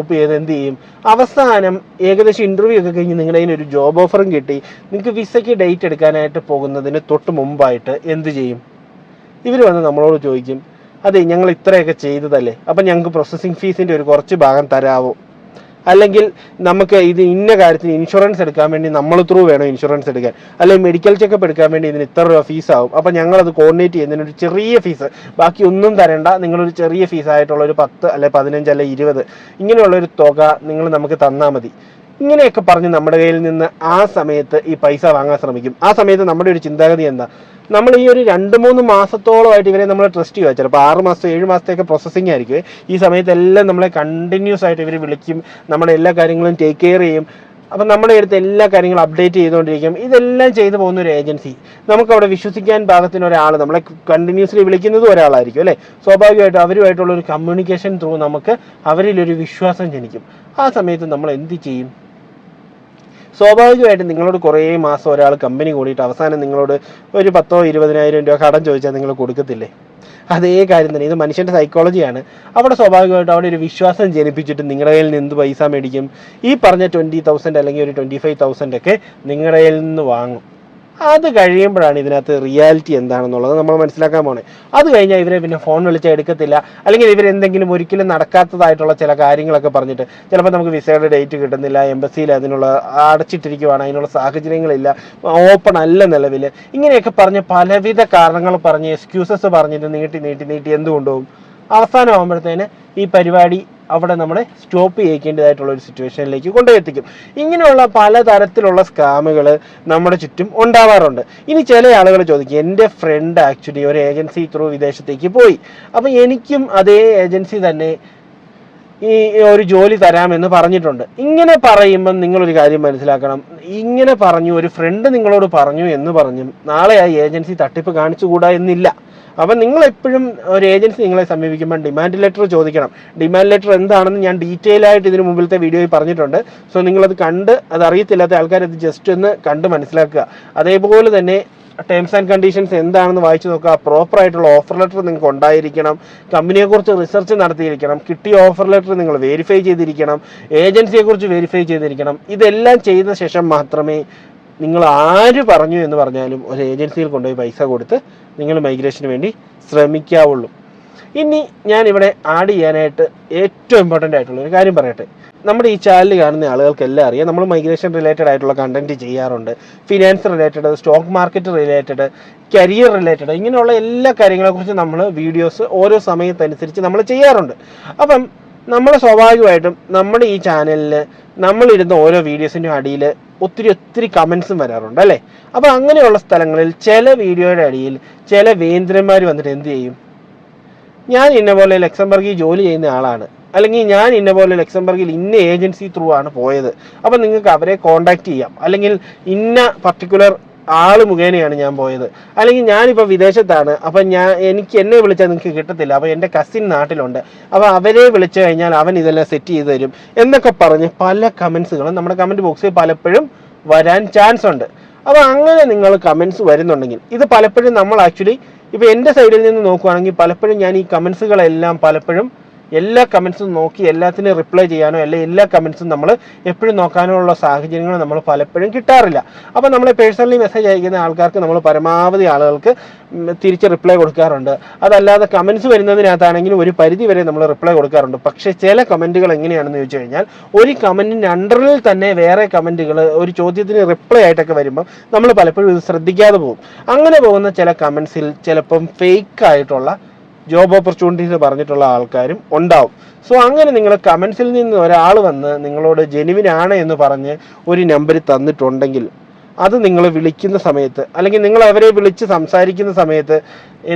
എന്ത് ചെയ്യും, അവസാനം ഏകദേശം ഇൻ്റർവ്യൂ ഒക്കെ കഴിഞ്ഞ് നിങ്ങളുടെ അതിന് ഒരു ജോബ് ഓഫറും കിട്ടി. നിങ്ങൾക്ക് വിസയ്ക്ക് ഡേറ്റ് എടുക്കാനായിട്ട് പോകുന്നതിന് തൊട്ട് മുമ്പായിട്ട് എന്ത് ചെയ്യും, ഇവർ വന്ന് നമ്മളോട് ചോദിക്കും, അതെ ഞങ്ങൾ ഇത്രയൊക്കെ ചെയ്തതല്ലേ, അപ്പം ഞങ്ങൾക്ക് പ്രോസസ്സിങ് ഫീസിൻ്റെ ഒരു കുറച്ച് ഭാഗം തരാമോ, അല്ലെങ്കിൽ നമുക്ക് ഇത് ഇന്ന കാര്യത്തിന് ഇൻഷുറൻസ് എടുക്കാൻ വേണ്ടി നമ്മൾ ത്രൂ വേണം ഇൻഷുറൻസ് എടുക്കാൻ, അല്ലെങ്കിൽ മെഡിക്കൽ ചെക്കപ്പ് എടുക്കാൻ വേണ്ടി ഇതിന് ഇത്ര രൂപ ഫീസാവും, അപ്പം ഞങ്ങളത് കോർഡിനേറ്റ് ചെയ്യുന്നതിനൊരു ചെറിയ ഫീസ്, ബാക്കി ഒന്നും തരണ്ട, നിങ്ങളൊരു ചെറിയ ഫീസായിട്ടുള്ള ഒരു 10 അല്ലെ 15 അല്ലെ 20 ഇങ്ങനെയുള്ളൊരു തുക നിങ്ങൾ നമുക്ക് തന്നാൽ മതി. ഇങ്ങനെയൊക്കെ പറഞ്ഞ് നമ്മുടെ കയ്യിൽ നിന്ന് ആ സമയത്ത് ഈ പൈസ വാങ്ങാൻ ശ്രമിക്കും. ആ സമയത്ത് നമ്മുടെ ഒരു ചിന്താഗതി എന്താ, നമ്മൾ ഈ ഒരു 2-3 മാസത്തോളമായിട്ട് ഇവരെ നമ്മൾ ട്രസ്റ്റ് ചെയ്യുക. ചിലപ്പോൾ 6 മാസം 7 മാസത്തേക്ക് പ്രോസസ്സിങ് ആയിരിക്കും. ഈ സമയത്തെല്ലാം നമ്മളെ കണ്ടിന്യൂസ് ആയിട്ട് ഇവർ വിളിക്കും, നമ്മുടെ എല്ലാ കാര്യങ്ങളും ടേക്ക് കെയർ ചെയ്യും. അപ്പം നമ്മുടെ അടുത്ത് എല്ലാ കാര്യങ്ങളും അപ്ഡേറ്റ് ചെയ്തുകൊണ്ടിരിക്കും. ഇതെല്ലാം ചെയ്തു പോകുന്ന ഒരു ഏജൻസി, നമുക്കവിടെ വിശ്വസിക്കാൻ പാകത്തിന് ഒരാൾ നമ്മളെ കണ്ടിന്യൂസ്ലി വിളിക്കുന്നതും ഒരാളായിരിക്കും അല്ലേ. സ്വാഭാവികമായിട്ടും അവരുമായിട്ടുള്ള ഒരു കമ്മ്യൂണിക്കേഷൻ ത്രൂ നമുക്ക് അവരിലൊരു വിശ്വാസം ജനിക്കും. ആ സമയത്ത് നമ്മൾ എന്ത് ചെയ്യും? സ്വാഭാവികമായിട്ടും നിങ്ങളോട് കുറേ മാസം ഒരാൾ കമ്പനി കൂടിയിട്ട് അവസാനം നിങ്ങളോട് ഒരു 10,000-20,000 രൂപ കടം ചോദിച്ചാൽ നിങ്ങൾ കൊടുക്കത്തില്ലേ? അതേ കാര്യം തന്നെ, ഇത് മനുഷ്യൻ്റെ സൈക്കോളജിയാണ്. അവിടെ സ്വാഭാവികമായിട്ടും അവിടെ ഒരു വിശ്വാസം ജനിപ്പിച്ചിട്ട് നിങ്ങളുടെ കയ്യിൽ നിന്ന് എന്ത് പൈസ മേടിക്കും? ഈ പറഞ്ഞ 20,000 അല്ലെങ്കിൽ ഒരു 25,000 ഒക്കെ നിങ്ങളുടെ കയ്യിൽ നിന്ന് വാങ്ങും. അത് കഴിയുമ്പോഴാണ് ഇതിനകത്ത് റിയാലിറ്റി എന്താണെന്നുള്ളത് നമ്മൾ മനസ്സിലാക്കാൻ പോണേ. അത് കഴിഞ്ഞാൽ ഇവരെ പിന്നെ ഫോൺ വിളിച്ചാൽ എടുക്കത്തില്ല, അല്ലെങ്കിൽ ഇവരെന്തെങ്കിലും ഒരിക്കലും നടക്കാത്തതായിട്ടുള്ള ചില കാര്യങ്ങളൊക്കെ പറഞ്ഞിട്ട് ചിലപ്പോൾ നമുക്ക് വിസയുടെ ഡേറ്റ് കിട്ടുന്നില്ല, എംബസിയിൽ അതിനുള്ള അടച്ചിട്ടിരിക്കുവാണ്, അതിനുള്ള സാഹചര്യങ്ങളില്ല, ഓപ്പൺ അല്ല നിലവിൽ, ഇങ്ങനെയൊക്കെ പറഞ്ഞ് പലവിധ കാരണങ്ങൾ പറഞ്ഞ് എക്സ്ക്യൂസസ് പറഞ്ഞിട്ട് നീട്ടി എന്തുകൊണ്ടുപോകും? അവസാനം ആകുമ്പോഴത്തേന് ഈ പരിപാടി അവിടെ നമ്മളെ സ്റ്റോപ്പ് ചെയ്യിക്കേണ്ടതായിട്ടുള്ള ഒരു സിറ്റുവേഷനിലേക്ക് കൊണ്ടുപോയെത്തിക്കും. ഇങ്ങനെയുള്ള പലതരത്തിലുള്ള സ്കാമുകൾ നമ്മുടെ ചുറ്റും ഉണ്ടാവാറുണ്ട്. ഇനി ചില ആളുകൾ ചോദിക്കും, എൻ്റെ ഫ്രണ്ട് ആക്ച്വലി ഒരു ഏജൻസി ത്രൂ വിദേശത്തേക്ക് പോയി, അപ്പം എനിക്കും അതേ ഏജൻസി തന്നെ ഈ ഒരു ജോലി തരാമെന്ന് പറഞ്ഞിട്ടുണ്ട്. ഇങ്ങനെ പറയുമ്പം നിങ്ങളൊരു കാര്യം മനസ്സിലാക്കണം, ഇങ്ങനെ പറഞ്ഞു ഒരു ഫ്രണ്ട് നിങ്ങളോട് പറഞ്ഞു എന്ന് പറഞ്ഞും നാളെ ആ ഏജൻസി തട്ടിപ്പ് കാണിച്ചുകൂടാ എന്നില്ല. അപ്പം നിങ്ങൾ എപ്പോഴും ഒരു ഏജൻസി നിങ്ങളെ സമീപിക്കുമ്പോൾ ഡിമാൻഡ് ലെറ്റർ ചോദിക്കണം. ഡിമാൻഡ് ലെറ്റർ എന്താണെന്ന് ഞാൻ ഡീറ്റെയിൽ ആയിട്ട് ഇതിന് മുമ്പിലത്തെ വീഡിയോയിൽ പറഞ്ഞിട്ടുണ്ട്. സോ നിങ്ങളത് കണ്ട്, അത് അറിയത്തില്ലാത്ത ആൾക്കാരത് ജസ്റ്റ് ഒന്ന് കണ്ട് മനസ്സിലാക്കുക. അതേപോലെ തന്നെ ടേംസ് ആൻഡ് കണ്ടീഷൻസ് എന്താണെന്ന് വായിച്ചു നോക്കുക. പ്രോപ്പർ ആയിട്ടുള്ള ഓഫർ ലെറ്റർ നിങ്ങൾക്ക് ഉണ്ടായിരിക്കണം, കമ്പനിയെക്കുറിച്ച് റിസർച്ച് നടത്തിയിരിക്കണം, കിട്ടിയ ഓഫർ ലെറ്റർ നിങ്ങൾ വെരിഫൈ ചെയ്തിരിക്കണം, ഏജൻസിയെക്കുറിച്ച് വെരിഫൈ ചെയ്തിരിക്കണം. ഇതെല്ലാം ചെയ്ത ശേഷം മാത്രമേ നിങ്ങൾ ആര് പറഞ്ഞു എന്ന് പറഞ്ഞാലും ഒരു ഏജൻസിയിൽ കൊണ്ടുപോയി പൈസ കൊടുത്ത് നിങ്ങൾ മൈഗ്രേഷന് വേണ്ടി ശ്രമിക്കാവുള്ളൂ. ഇനി ഞാനിവിടെ ആഡ് ചെയ്യാനായിട്ട് ഏറ്റവും ഇമ്പോർട്ടൻ്റ് ആയിട്ടുള്ള ഒരു കാര്യം പറയട്ടെ. നമ്മുടെ ഈ ചാനൽ കാണുന്ന ആളുകൾക്കെല്ലാം അറിയാം, നമ്മൾ മൈഗ്രേഷൻ റിലേറ്റഡ് ആയിട്ടുള്ള കണ്ടന്റ് ചെയ്യാറുണ്ട്. Finance related, stock market related, career related, ഇങ്ങനെയുള്ള എല്ലാ കാര്യങ്ങളെക്കുറിച്ച് നമ്മൾ വീഡിയോസ് ഓരോ സമയത്തനുസരിച്ച് നമ്മൾ ചെയ്യാറുണ്ട്. അപ്പം നമ്മൾ സ്വാഭാവികമായിട്ടും നമ്മുടെ ഈ ചാനലിൽ നമ്മളിരുന്ന ഓരോ വീഡിയോസിൻ്റെ അടിയിൽ ഒത്തിരി കമൻസും വരാറുണ്ട് അല്ലേ. അപ്പോൾ അങ്ങനെയുള്ള സ്ഥലങ്ങളിൽ ചില വീഡിയോയുടെ അടിയിൽ ചില വേന്ദ്രന്മാർ വന്നിട്ട് എന്ത് ചെയ്യും, ഞാൻ ഇന്ന പോലെ ലക്സംബർഗിൽ ജോലി ചെയ്യുന്ന ആളാണ്, അല്ലെങ്കിൽ ഞാൻ ഇന്ന പോലെ ലക്സംബർഗിൽ ഇന്ന ഏജൻസി ത്രൂ ആണ് പോയത്, അപ്പം നിങ്ങൾക്ക് അവരെ കോണ്ടാക്ട് ചെയ്യാം, അല്ലെങ്കിൽ ഇന്ന പർട്ടിക്കുലർ ആൾ മുഖേനയാണ് ഞാൻ പോയത്, അല്ലെങ്കിൽ ഞാനിപ്പോൾ വിദേശത്താണ്, അപ്പം എന്നെ വിളിച്ചാൽ നിങ്ങൾക്ക് കിട്ടത്തില്ല, അപ്പോൾ എൻ്റെ കസിൻ നാട്ടിലുണ്ട്, അപ്പോൾ അവരെ വിളിച്ചു കഴിഞ്ഞാൽ അവൻ ഇതെല്ലാം സെറ്റ് ചെയ്ത് തരും എന്നൊക്കെ പറഞ്ഞ് പല കമൻസുകളും നമ്മുടെ കമൻറ്റ് ബോക്സിൽ പലപ്പോഴും വരാൻ ചാൻസ് ഉണ്ട്. അപ്പോൾ അങ്ങനെ നിങ്ങൾ കമൻസ് വരുന്നുണ്ടെങ്കിൽ ഇത് പലപ്പോഴും നമ്മൾ ആക്ച്വലി ഇപ്പോൾ എൻ്റെ സൈഡിൽ നിന്ന് നോക്കുകയാണെങ്കിൽ പലപ്പോഴും ഞാൻ ഈ കമൻസുകളെല്ലാം പലപ്പോഴും എല്ലാ കമൻസും നോക്കി എല്ലാത്തിനും റിപ്ലൈ ചെയ്യാനോ അല്ലെങ്കിൽ എല്ലാ കമൻസും നമ്മൾ എപ്പോഴും നോക്കാനോ ഉള്ള സാഹചര്യങ്ങൾ നമ്മൾ പലപ്പോഴും കിട്ടാറില്ല. അപ്പോൾ നമ്മളെ പേഴ്സണലി മെസ്സേജ് അയക്കുന്ന ആൾക്കാർക്ക് നമ്മൾ പരമാവധി ആളുകൾക്ക് തിരിച്ച് റിപ്ലൈ കൊടുക്കാറുണ്ട്. അതല്ലാതെ കമൻസ് വരുന്നതിനകത്താണെങ്കിലും ഒരു പരിധി വരെ നമ്മൾ റിപ്ലൈ കൊടുക്കാറുണ്ട്. പക്ഷേ ചില കമൻറ്റുകൾ എങ്ങനെയാണെന്ന് ചോദിച്ചു കഴിഞ്ഞാൽ ഒരു കമൻറ്റിൻ്റെ അണ്ടറിൽ തന്നെ വേറെ കമൻറ്റുകൾ ഒരു ചോദ്യത്തിന് റിപ്ലൈ ആയിട്ടൊക്കെ വരുമ്പോൾ നമ്മൾ പലപ്പോഴും ഇത് ശ്രദ്ധിക്കാതെ പോകും. അങ്ങനെ പോകുന്ന ചില കമൻസിൽ ചിലപ്പം ഫേക്ക് ആയിട്ടുള്ള ജോബ് ഓപ്പർച്യൂണിറ്റീസ് പറഞ്ഞിട്ടുള്ള ആൾക്കാരും ഉണ്ടാവും. സോ അങ്ങനെ നിങ്ങൾ കമൻസിൽ നിന്ന് ഒരാൾ വന്ന് നിങ്ങളോട് ജെനുവിൻ ആണ് എന്ന് പറഞ്ഞ് ഒരു നമ്പർ തന്നിട്ടുണ്ടെങ്കിൽ അത് നിങ്ങൾ വിളിക്കുന്ന സമയത്ത് അല്ലെങ്കിൽ നിങ്ങൾ അവരെ വിളിച്ച് സംസാരിക്കുന്ന സമയത്ത്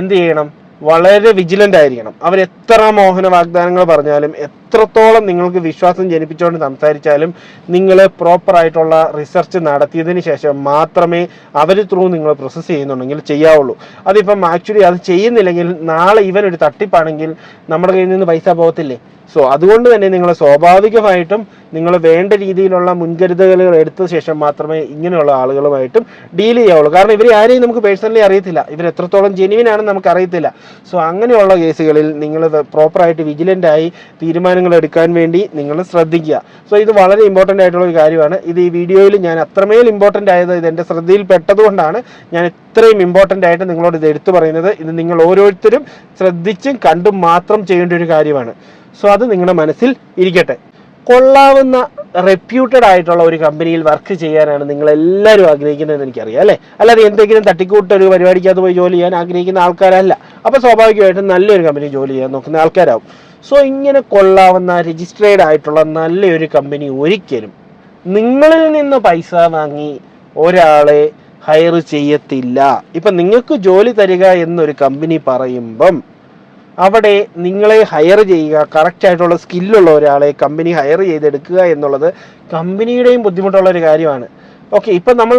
എന്ത് ചെയ്യണം, വളരെ വിജിലൻ്റ് ആയിരിക്കണം. അവരെത്ര മോഹന വാഗ്ദാനങ്ങൾ പറഞ്ഞാലും എത്രത്തോളം നിങ്ങൾക്ക് വിശ്വാസം ജനിപ്പിച്ചുകൊണ്ട് സംസാരിച്ചാലും നിങ്ങൾ പ്രോപ്പറായിട്ടുള്ള റിസർച്ച് നടത്തിയതിന് ശേഷം മാത്രമേ അവർ ത്രൂ നിങ്ങൾ പ്രോസസ്സ് ചെയ്യുന്നുണ്ടെങ്കിൽ ചെയ്യാവുള്ളൂ. അതിപ്പം ആക്ച്വലി അത് ചെയ്യുന്നില്ലെങ്കിൽ നാളെ ഇവനൊരു തട്ടിപ്പാണെങ്കിൽ നമ്മുടെ കയ്യിൽ നിന്ന് പൈസ പോകത്തില്ലേ. സോ അതുകൊണ്ട് തന്നെ നിങ്ങൾ സ്വാഭാവികമായിട്ടും നിങ്ങൾ വേണ്ട രീതിയിലുള്ള മുൻകരുതലുകൾ എടുത്ത ശേഷം മാത്രമേ ഇങ്ങനെയുള്ള ആളുകളുമായിട്ടും ഡീൽ ചെയ്യാവുള്ളൂ. കാരണം ഇവർ ആരെയും നമുക്ക് പേഴ്സണലി അറിയത്തില്ല, ഇവർ എത്രത്തോളം ജെനുവിൻ ആണെന്ന് നമുക്ക് അറിയത്തില്ല. സോ അങ്ങനെയുള്ള കേസുകളിൽ നിങ്ങൾ പ്രോപ്പറായിട്ട് വിജിലൻ്റായി തീരുമാനങ്ങൾ എടുക്കാൻ വേണ്ടി നിങ്ങൾ ശ്രദ്ധിക്കുക. സോ ഇത് വളരെ ഇമ്പോർട്ടൻ്റ് ആയിട്ടുള്ള ഒരു കാര്യമാണ്. ഇത് ഈ വീഡിയോയിൽ ഞാൻ അത്രമേൽ ഇമ്പോർട്ടൻ്റ് ആയത് ഇത് എൻ്റെ ശ്രദ്ധയിൽ പെട്ടതുകൊണ്ടാണ് ഞാൻ ഇത്രയും ഇമ്പോർട്ടൻ്റ് ആയിട്ട് നിങ്ങളോട് ഇത് എടുത്തു പറയുന്നത്. ഇത് നിങ്ങൾ ഓരോരുത്തരും ശ്രദ്ധിച്ചും കണ്ടും മാത്രം ചെയ്യേണ്ട ഒരു കാര്യമാണ്. സോ അത് നിങ്ങളുടെ മനസ്സിൽ ഇരിക്കട്ടെ. കൊള്ളാവുന്ന റെപ്യൂട്ടഡ് ആയിട്ടുള്ള ഒരു കമ്പനിയിൽ വർക്ക് ചെയ്യാനാണ് നിങ്ങൾ എല്ലാവരും ആഗ്രഹിക്കുന്നതെന്ന് എനിക്കറിയാം അല്ലേ. അല്ലാതെ എന്തെങ്കിലും തട്ടിക്കൂട്ടൊരു പരിപാടിക്കകത്ത് പോയി ജോലി ചെയ്യാൻ ആഗ്രഹിക്കുന്ന ആൾക്കാരല്ല. അപ്പോൾ സ്വാഭാവികമായിട്ടും നല്ലൊരു കമ്പനി ജോലി ചെയ്യാൻ നോക്കുന്ന ആൾക്കാരാവും. സോ ഇങ്ങനെ കൊള്ളാവുന്ന രജിസ്ട്രേഡ് ആയിട്ടുള്ള നല്ലൊരു കമ്പനി ഒരിക്കലും നിങ്ങളിൽ നിന്ന് പൈസ വാങ്ങി ഒരാളെ ഹയർ ചെയ്യത്തില്ല. ഇപ്പം നിങ്ങൾക്ക് ജോലി തരിക എന്നൊരു കമ്പനി പറയുമ്പം അവിടെ നിങ്ങളെ ഹയർ ചെയ്യുക, കറക്റ്റ് ആയിട്ടുള്ള സ്കില്ലുള്ള ഒരാളെ കമ്പനി ഹയർ ചെയ്തെടുക്കുക എന്നുള്ളത് കമ്പനിയുടെയും ബുദ്ധിമുട്ടുള്ള ഒരു കാര്യമാണ്. ഓക്കെ, ഇപ്പം നമ്മൾ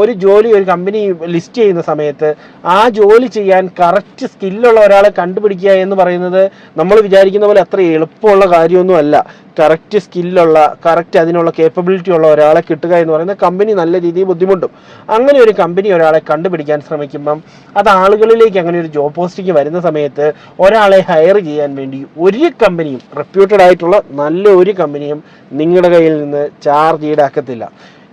ഒരു ജോലി ഒരു കമ്പനി ലിസ്റ്റ് ചെയ്യുന്ന സമയത്ത് ആ ജോലി ചെയ്യാൻ കറക്റ്റ് സ്കില്ലുള്ള ഒരാളെ കണ്ടുപിടിക്കുക എന്ന് പറയുന്നത് നമ്മൾ വിചാരിക്കുന്ന പോലെ അത്ര എളുപ്പമുള്ള കാര്യമൊന്നും അല്ല. കറക്റ്റ് സ്കില്ലുള്ള, കറക്റ്റ് അതിനുള്ള കേപ്പബിലിറ്റി ഉള്ള ഒരാളെ കിട്ടുക എന്ന് പറയുന്നത് കമ്പനി നല്ല രീതിയിൽ ബുദ്ധിമുട്ടും. അങ്ങനെ ഒരു കമ്പനി ഒരാളെ കണ്ടുപിടിക്കാൻ ശ്രമിക്കുമ്പം അത് ആളുകളിലേക്ക് അങ്ങനെ ഒരു ജോബ് പോസ്റ്റിംഗ് വരുന്ന സമയത്ത് ഒരാളെ ഹയർ ചെയ്യാൻ വേണ്ടി ഒരു കമ്പനിയും, റെപ്യൂട്ടഡ് ആയിട്ടുള്ള നല്ല ഒരു കമ്പനിയും നിങ്ങളുടെ കയ്യിൽ നിന്ന് ചാർജ് ഈടാക്കത്തില്ല.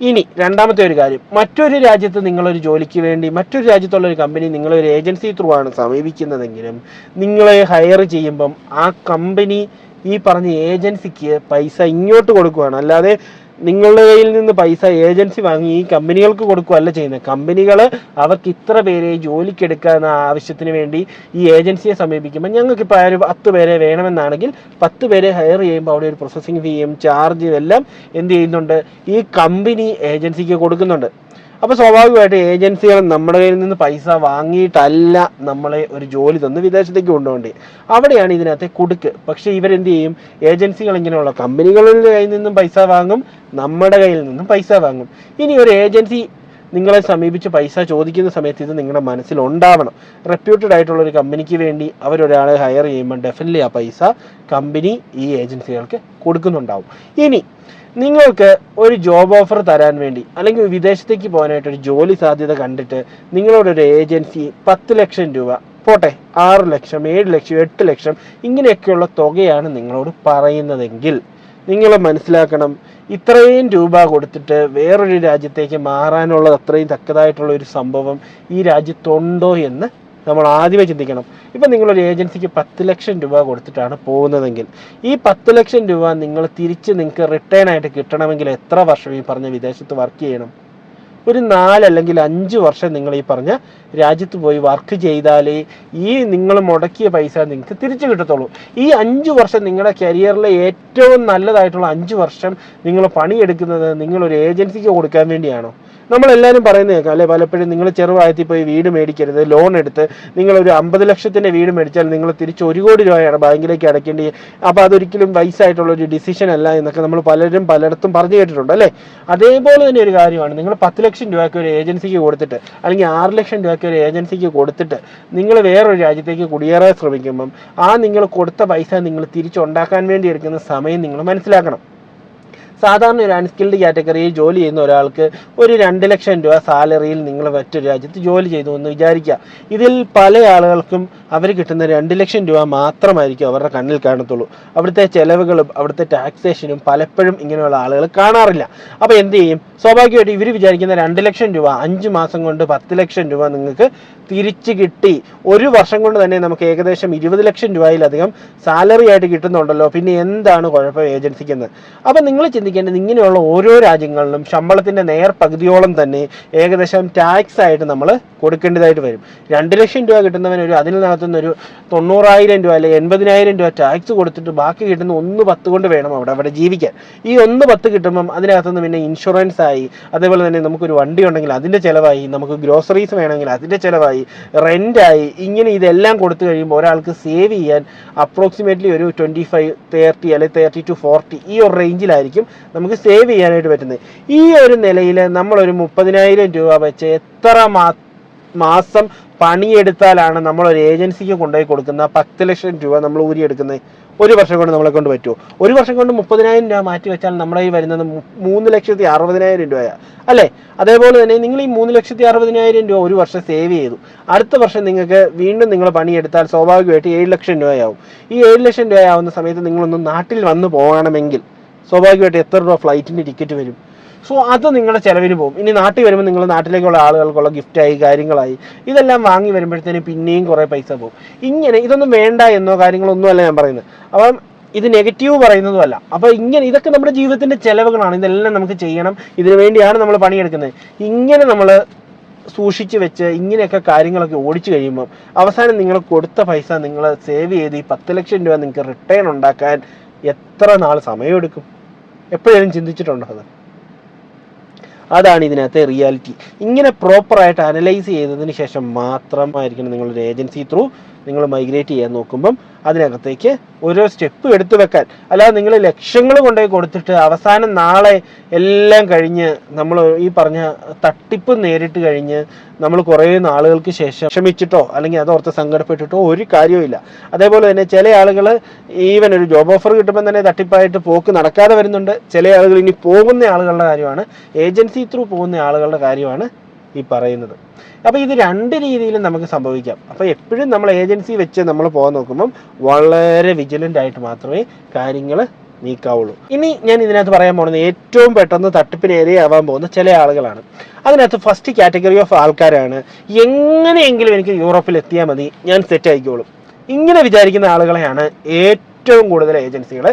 ഇനി രണ്ടാമത്തെ ഒരു കാര്യം, മറ്റൊരു രാജ്യത്ത് നിങ്ങളൊരു ജോലിക്ക് വേണ്ടി മറ്റൊരു രാജ്യത്തുള്ള ഒരു കമ്പനി നിങ്ങളൊരു ഏജൻസി ത്രൂ ആണ് സമീപിക്കുന്നതെങ്കിലും നിങ്ങളെ ഹയർ ചെയ്യുമ്പം ആ കമ്പനി ഈ പറഞ്ഞ ഏജൻസിക്ക് പൈസ ഇങ്ങോട്ട് കൊടുക്കുകയാണ്. അല്ലാതെ നിങ്ങളുടെ കയ്യിൽ നിന്ന് പൈസ ഏജൻസി വാങ്ങി ഈ കമ്പനികൾക്ക് കൊടുക്കുകയല്ല ചെയ്യുന്നത്. കമ്പനികൾ അവർക്ക് ഇത്ര പേരെ ജോലിക്കെടുക്കുക എന്ന ആവശ്യത്തിന് വേണ്ടി ഈ ഏജൻസിയെ സമീപിക്കുമ്പോൾ ഞങ്ങൾക്കിപ്പോൾ ഒരു 10 പേരെ വേണമെന്നാണെങ്കിൽ 10 പേരെ ഹയർ ചെയ്യുമ്പോൾ അവിടെ ഒരു പ്രോസസ്സിങ് ഫീയും ചാർജും എല്ലാം എന്ത് ചെയ്യുന്നുണ്ട്, ഈ കമ്പനി ഏജൻസിക്ക് കൊടുക്കുന്നുണ്ട്. അപ്പോൾ സ്വാഭാവികമായിട്ട് ഏജൻസികൾ നമ്മുടെ കയ്യിൽ നിന്ന് പൈസ വാങ്ങിയിട്ടല്ല നമ്മളെ ഒരു ജോലി തന്ന് വിദേശത്തേക്ക് കൊണ്ടുപോകേണ്ടത്. അവിടെയാണ് ഇതിനകത്തെ കുടുക്ക്. പക്ഷേ ഇവരെന്ത് ചെയ്യും, ഏജൻസികൾ ഇങ്ങനെയുള്ള കമ്പനികളുടെ കയ്യിൽ നിന്നും പൈസ വാങ്ങും, നമ്മുടെ കയ്യിൽ നിന്നും പൈസ വാങ്ങും. ഇനി ഒരു ഏജൻസി നിങ്ങളെ സമീപിച്ച് പൈസ ചോദിക്കുന്ന സമയത്ത് ഇത് നിങ്ങളുടെ മനസ്സിലുണ്ടാവണം. റെപ്യൂട്ടഡ് ആയിട്ടുള്ള ഒരു കമ്പനിക്ക് വേണ്ടി അവരൊരാളെ ഹയർ ചെയ്യുമ്പോൾ ഡെഫിനറ്റ്ലി ആ പൈസ കമ്പനി ഈ ഏജൻസികൾക്ക് കൊടുക്കുന്നുണ്ടാവും. ഇനി നിങ്ങൾക്ക് ഒരു ജോബ് ഓഫർ തരാൻ വേണ്ടി അല്ലെങ്കിൽ വിദേശത്തേക്ക് പോകാനായിട്ട് ഒരു ജോലി സാധ്യത കണ്ടിട്ട് നിങ്ങളോടൊരു ഏജൻസി 10 ലക്ഷം രൂപ പോട്ടെ, 6 ലക്ഷം 7 ലക്ഷം 8 ലക്ഷം ഇങ്ങനെയൊക്കെയുള്ള തുകയാണ് നിങ്ങളോട് പറയുന്നതെങ്കിൽ നിങ്ങൾ മനസ്സിലാക്കണം, ഇത്രയും രൂപ കൊടുത്തിട്ട് വേറൊരു രാജ്യത്തേക്ക് മാറാനുള്ളത് അത്രയും തക്കതായിട്ടുള്ള ഒരു സംഭവം ഈ രാജ്യത്തുണ്ടോ എന്ന് നമ്മൾ ആദ്യമേ ചിന്തിക്കണം. ഇപ്പം നിങ്ങളൊരു ഏജൻസിക്ക് 10 ലക്ഷം രൂപ കൊടുത്തിട്ടാണ് പോകുന്നതെങ്കിൽ ഈ 10 ലക്ഷം രൂപ നിങ്ങൾ തിരിച്ച് നിങ്ങൾക്ക് റിട്ടേൺ ആയിട്ട് കിട്ടണമെങ്കിൽ എത്ര വർഷം ഈ പറഞ്ഞ വിദേശത്ത് വർക്ക് ചെയ്യണം? ഒരു 4 അല്ലെങ്കിൽ 5 വർഷം നിങ്ങൾ ഈ പറഞ്ഞ രാജ്യത്ത് പോയി വർക്ക് ചെയ്താലേ ഈ നിങ്ങൾ മുടക്കിയ പൈസ നിങ്ങൾക്ക് തിരിച്ചു കിട്ടത്തുള്ളൂ. ഈ 5 വർഷം നിങ്ങളുടെ കരിയറിലെ ഏറ്റവും നല്ലതായിട്ടുള്ള 5 വർഷം നിങ്ങൾ പണിയെടുക്കുന്നത് നിങ്ങളൊരു ഏജൻസിക്ക് കൊടുക്കാൻ വേണ്ടിയാണോ? നമ്മളെല്ലാവരും പറയുന്നത് കേൾക്കാം അല്ലെ, പലപ്പോഴും നിങ്ങൾ ചെറുപ്രായത്തിൽ പോയി വീട് മേടിക്കരുത്, ലോൺ എടുത്ത് നിങ്ങളൊരു 50 ലക്ഷത്തിൻ്റെ വീട് മേടിച്ചാൽ നിങ്ങൾ തിരിച്ച് 1 കോടി രൂപയാണ് ബാങ്കിലേക്ക് അടയ്ക്കേണ്ടി. അപ്പോൾ അതൊരിക്കലും വയസ്സായിട്ടുള്ള ഒരു ഡിസിഷൻ അല്ല എന്നൊക്കെ നമ്മൾ പലയിടത്തും പറഞ്ഞു കേട്ടിട്ടുണ്ട് അല്ലേ. അതേപോലെ തന്നെ ഒരു കാര്യമാണ്, നിങ്ങൾ 10 ലക്ഷം രൂപയ്ക്ക് ഒരു ഏജൻസിക്ക് കൊടുത്തിട്ട് അല്ലെങ്കിൽ 6 ലക്ഷം രൂപയ്ക്ക് ഒരു ഏജൻസിക്ക് കൊടുത്തിട്ട് നിങ്ങൾ വേറൊരു രാജ്യത്തേക്ക് കുടിയേറാൻ ശ്രമിക്കുമ്പം ആ നിങ്ങൾ കൊടുത്ത പൈസ നിങ്ങൾ തിരിച്ചുണ്ടാക്കാൻ വേണ്ടി എടുക്കുന്ന സമയം നിങ്ങൾ മനസ്സിലാക്കണം. സാധാരണ ഒരു അൺസ്കിൽഡ് കാറ്റഗറിയിൽ ജോലി ചെയ്യുന്ന ഒരാൾക്ക് ഒരു 2 ലക്ഷം രൂപ സാലറിയിൽ നിങ്ങൾ മറ്റൊരു രാജ്യത്ത് ജോലി ചെയ്തു എന്ന് വിചാരിക്കുക. ഇതിൽ പല ആളുകൾക്കും അവർ കിട്ടുന്ന 2 ലക്ഷം രൂപ മാത്രമായിരിക്കും അവരുടെ കണ്ണിൽ കാണത്തുള്ളൂ. അവിടുത്തെ ചെലവുകളും അവിടുത്തെ ടാക്സേഷനും പലപ്പോഴും ഇങ്ങനെയുള്ള ആളുകൾ കാണാറില്ല. അപ്പോൾ എന്ത് ചെയ്യും, സ്വാഭാവികമായിട്ട് ഇവർ വിചാരിക്കുന്ന 2 ലക്ഷം രൂപ 5 മാസം കൊണ്ട് 10 ലക്ഷം രൂപ നിങ്ങൾക്ക് തിരിച്ച് കിട്ടി. 1 വർഷം കൊണ്ട് തന്നെ നമുക്ക് ഏകദേശം 20 ലക്ഷം രൂപയിലധികം സാലറി ആയിട്ട് കിട്ടുന്നുണ്ടല്ലോ, പിന്നെ എന്താണ് കുഴപ്പം ഏജൻസിക്കെന്ന്. അപ്പം നിങ്ങൾ ചിന്തിക്കേണ്ടത്, ഇങ്ങനെയുള്ള ഓരോ രാജ്യങ്ങളിലും ശമ്പളത്തിൻ്റെ പകുതിയോളം തന്നെ ഏകദേശം ടാക്സ് ആയിട്ട് നമ്മൾ കൊടുക്കേണ്ടതായിട്ട് വരും. 2 ലക്ഷം രൂപ കിട്ടുന്നവൻ അതിനകത്തുനിന്ന് ഒരു 90,000 രൂപ അല്ലെങ്കിൽ 80,000 രൂപ ടാക്സ് കൊടുത്തിട്ട് ബാക്കി കിട്ടുന്ന 1/10 കൊണ്ട് വേണം അവിടെ ജീവിക്കാൻ. ഈ 1/10 കിട്ടുമ്പം അതിനകത്തുനിന്ന് പിന്നെ ഇൻഷുറൻസ് ആയി, അതേപോലെ തന്നെ നമുക്കൊരു വണ്ടി ഉണ്ടെങ്കിൽ അതിൻ്റെ ചിലവായി, നമുക്ക് ഗ്രോസറീസ് വേണമെങ്കിൽ അതിൻ്റെ ചിലവായി, റെൻ്റായി, ഇങ്ങനെ ഇതെല്ലാം കൊടുത്തു കഴിയുമ്പോൾ ഒരാൾക്ക് സേവ് ചെയ്യാൻ അപ്രോക്സിമേറ്റ്ലി ഒരു 25, 30 അല്ലെങ്കിൽ 30 to 40 ഈ ഒരു റേഞ്ചിലായിരിക്കും നമുക്ക് സേവ് ചെയ്യാനായിട്ട് പറ്റുന്നത്. ഈ ഒരു നിലയിൽ നമ്മളൊരു 30,000 രൂപ വെച്ച് എത്ര മാസം പണിയെടുത്താലാണ് നമ്മളൊരു ഏജൻസിക്ക് കൊണ്ടുപോയി കൊടുക്കുന്ന 10 ലക്ഷം രൂപ നമ്മൾ ഊരിയെടുക്കുന്നത്? 1 വർഷം കൊണ്ട് നമ്മളെ കൊണ്ട് പറ്റുമോ? 1 വർഷം കൊണ്ട് 30,000 രൂപ മാറ്റി വെച്ചാൽ നമ്മുടെ ഈ വരുന്നത് 3,60,000 രൂപയാണ് അല്ലേ. അതേപോലെ തന്നെ നിങ്ങൾ ഈ 3,60,000 രൂപ 1 വർഷം സേവ് ചെയ്തു. അടുത്ത വർഷം നിങ്ങൾക്ക് വീണ്ടും നിങ്ങൾ പണിയെടുത്താൽ സ്വാഭാവികമായിട്ട് 7 ലക്ഷം രൂപയാവും. ഈ 7 ലക്ഷം രൂപയാവുന്ന സമയത്ത് നിങ്ങളൊന്ന് നാട്ടിൽ വന്ന് പോകണമെങ്കിൽ സ്വാഭാവികമായിട്ട് എത്ര രൂപ ഫ്ലൈറ്റിൻ്റെ ടിക്കറ്റ് വരും? സോ അത് നിങ്ങളുടെ ചിലവിന് പോകും. ഇനി നാട്ടിൽ വരുമ്പോൾ നിങ്ങൾ നാട്ടിലേക്കുള്ള ആളുകൾക്കുള്ള ഗിഫ്റ്റായി കാര്യങ്ങളായി ഇതെല്ലാം വാങ്ങി വരുമ്പോഴത്തേനും പിന്നെയും കുറേ പൈസ പോകും. ഇങ്ങനെ ഇതൊന്നും വേണ്ട എന്നോ കാര്യങ്ങളൊന്നും അല്ല ഞാൻ പറയുന്നത്. അപ്പം ഇത് നെഗറ്റീവ് പറയുന്നതുമല്ല. അപ്പോൾ ഇതൊക്കെ നമ്മുടെ ജീവിതത്തിൻ്റെ ചിലവുകളാണ്. ഇതെല്ലാം നമുക്ക് ചെയ്യണം, ഇതിനു വേണ്ടിയാണ് നമ്മൾ പണിയെടുക്കുന്നത്. ഇങ്ങനെ നമ്മൾ സൂക്ഷിച്ച് വെച്ച് ഇങ്ങനെയൊക്കെ കാര്യങ്ങളൊക്കെ ഓടിച്ചു കഴിയുമ്പം അവസാനം നിങ്ങൾ കൊടുത്ത പൈസ നിങ്ങൾ സേവ് ചെയ്ത് ഈ 10 ലക്ഷം രൂപ നിങ്ങൾക്ക് റിട്ടേൺ ഉണ്ടാക്കാൻ എത്ര നാൾ സമയമെടുക്കും? എപ്പോഴും ചിന്തിച്ചിട്ടുണ്ടോ അത്? അതാണ് ഇതിനകത്തെ റിയാലിറ്റി. ഇങ്ങനെ പ്രോപ്പറായിട്ട് അനലൈസ് ചെയ്തതിന് ശേഷം മാത്രമായിരിക്കണം നിങ്ങളൊരു ഏജൻസി ത്രൂ നിങ്ങൾ മൈഗ്രേറ്റ് ചെയ്യാൻ നോക്കുമ്പം അതിനകത്തേക്ക് ഓരോ സ്റ്റെപ്പ് എടുത്തു വെക്കാൻ. അല്ലാതെ നിങ്ങൾ ലക്ഷങ്ങൾ കൊണ്ടുപോയി കൊടുത്തിട്ട് അവസാനം നാളെ എല്ലാം കഴിഞ്ഞ് നമ്മൾ ഈ പറഞ്ഞ തട്ടിപ്പ് നേരിട്ട് കഴിഞ്ഞ് നമ്മൾ കുറേ നാളുകൾക്ക് ശേഷം ക്ഷമിച്ചിട്ടോ അല്ലെങ്കിൽ അതോർത്ത് സങ്കടപ്പെട്ടിട്ടോ ഒരു കാര്യവുമില്ല. അതേപോലെ തന്നെ ചില ആളുകൾ ഈവൻ ഒരു ജോബ് ഓഫർ കിട്ടുമ്പോൾ തന്നെ തട്ടിപ്പായിട്ട് പോക്ക് നടക്കാതെ വരുന്നുണ്ട്. ചില ആളുകൾ ഇനി പോകുന്ന ആളുകളുടെ കാര്യമാണ്, ഏജൻസി ത്രൂ പോകുന്ന ആളുകളുടെ കാര്യമാണ് ഈ പറയുന്നത്. അപ്പോൾ ഇത് രണ്ട് രീതിയിലും നമുക്ക് സംഭവിക്കാം. അപ്പോൾ എപ്പോഴും നമ്മൾ ഏജൻസി വെച്ച് നമ്മൾ പോകാൻ നോക്കുമ്പം വളരെ വിജിലൻ്റ് ആയിട്ട് മാത്രമേ കാര്യങ്ങൾ നീക്കാവുള്ളൂ. ഇനി ഞാൻ ഇതിനകത്ത് പറയാൻ പോകുന്നത് ഏറ്റവും പെട്ടെന്ന് തട്ടിപ്പിന് ഇരയാവാൻ പോകുന്ന ചില ആളുകളാണ്. അതിനകത്ത് ഫസ്റ്റ് കാറ്റഗറി ഓഫ് ആൾക്കാരാണ് എങ്ങനെയെങ്കിലും എനിക്ക് യൂറോപ്പിൽ എത്തിയാൽ മതി, ഞാൻ സെറ്റ് ആയിക്കോളും, ഇങ്ങനെ വിചാരിക്കുന്ന ആളുകളെയാണ് ഏറ്റവും കൂടുതൽ ഏജൻസികൾ